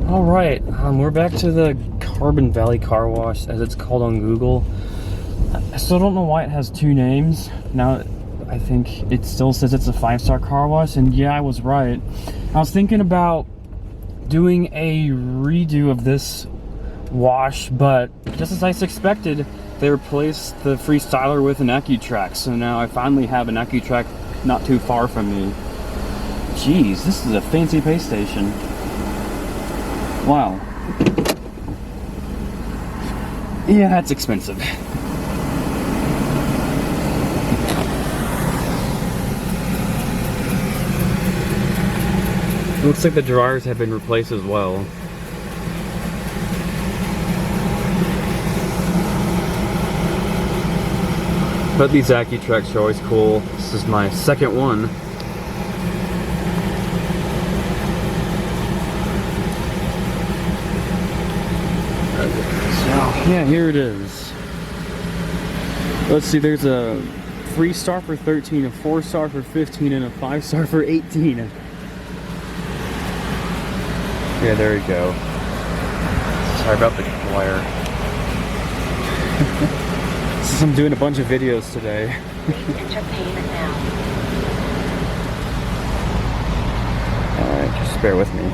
Alright, we're back to the Carbon Valley Car Wash, as it's called on Google. I still don't know why it has two names. Now, I think it still says it's a 5-star car wash, and yeah, I was right. I was thinking about doing a redo of this wash, but just as I suspected, they replaced the Freestyler with an Accutrac, so now I finally have an Accutrac not too far from me. Jeez, this is a fancy pay station. Wow. Yeah, that's expensive. Looks like the dryers have been replaced as well. But these Accutracs are always cool. This is my second one. So, yeah, here it is. Let's see, there's a 3-star for 13, a 4-star for 15, and a 5-star for 18. Yeah, there you go. Sorry about the glare. Since I'm doing a bunch of videos today. Alright, just bear with me.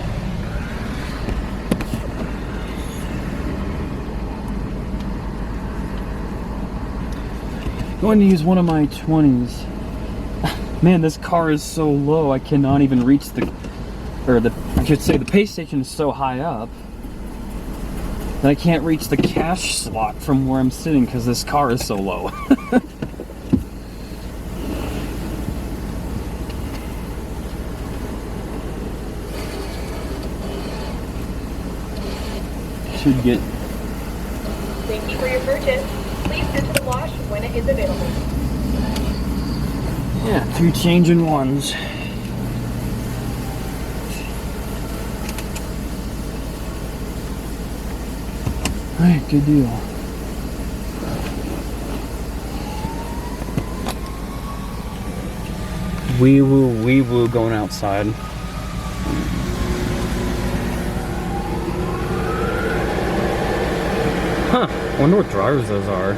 I'm going to use one of my 20s. Man, this car is so low, I cannot even reach I should say the pay station is so high up that I can't reach the cash slot from where I'm sitting because this car is so low. Should get... Thank you for your purchase. Please enter the wash when it is available. Yeah, 2 changing ones. Alright, good deal. Wee woo going outside. Huh, wonder what dryers those are.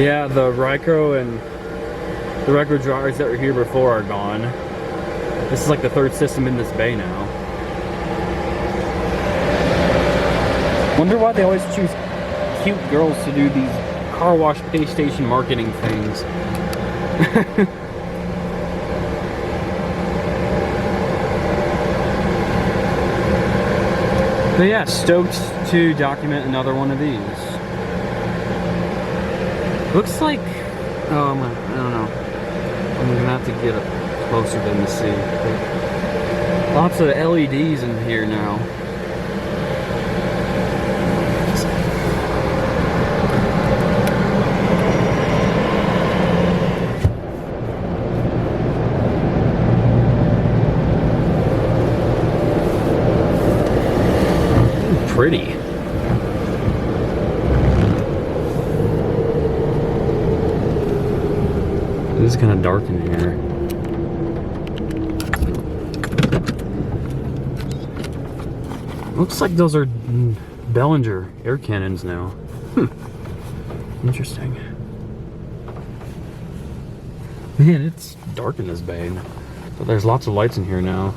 Yeah, the Ryco and the regular dryers that were here before are gone. This is like the 3rd system in this bay now. Wonder why they always choose cute girls to do these car wash pay station marketing things. But yeah, stoked to document another one of these. Looks like, I don't know. I'm gonna have to get up closer to them to see. But lots of LEDs in here now. Pretty. This is kind of dark in here. Looks like those are Belanger air cannons now. Interesting. Man, it's dark in this bay, but there's lots of lights in here now.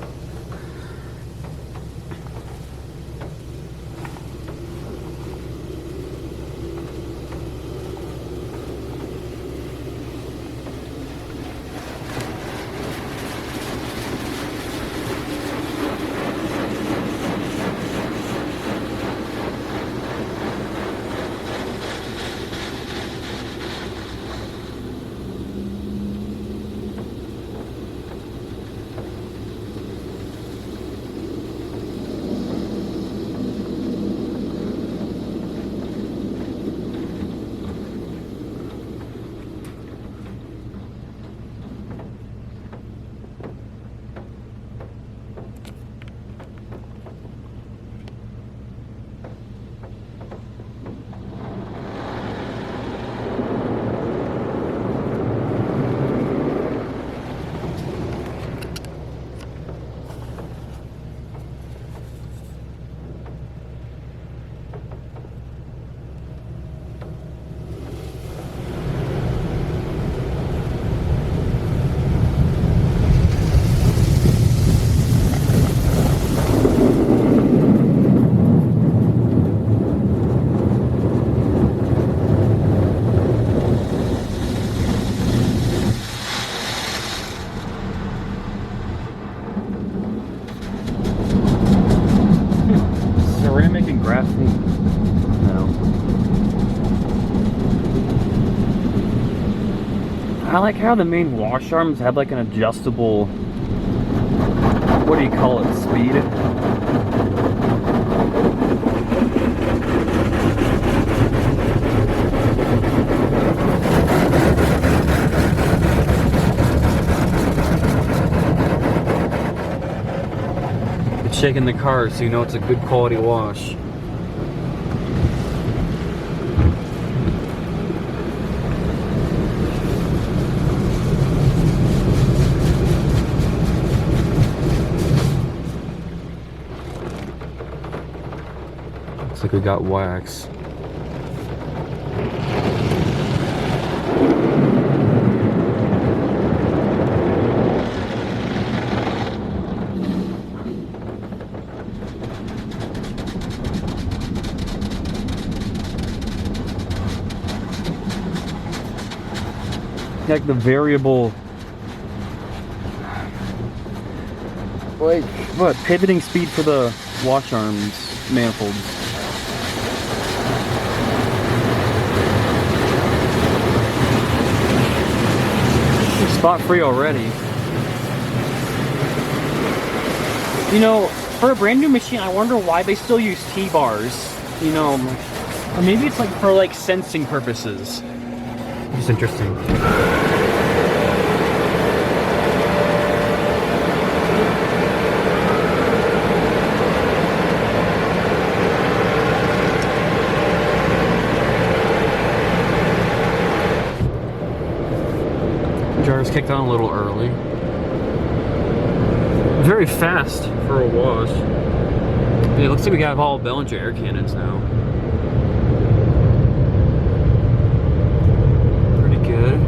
I like how the main wash arms have like an adjustable, what do you call it, speed? It's shaking the car so you know it's a good quality wash. Looks like we got wax. Like the variable, like what, pivoting speed for the wash arms manifolds. Spot free already. You know, for a brand new machine, I wonder why they still use T-bars. You know, or maybe it's like for like sensing purposes. It's interesting. Jar's kicked on a little early. Very fast for a wash. Yeah, it looks like we got all Belanger air cannons now. Pretty good.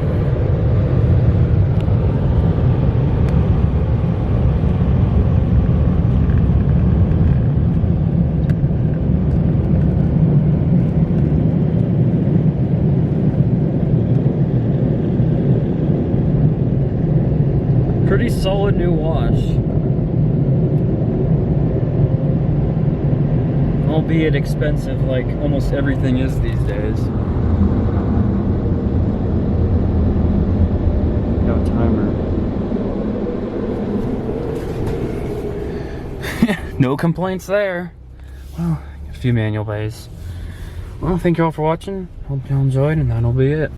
Pretty solid new wash. Albeit expensive, like almost everything is these days. No timer. No complaints there. Well, a few manual bays. Well, thank you all for watching. Hope you all enjoyed, and that'll be it.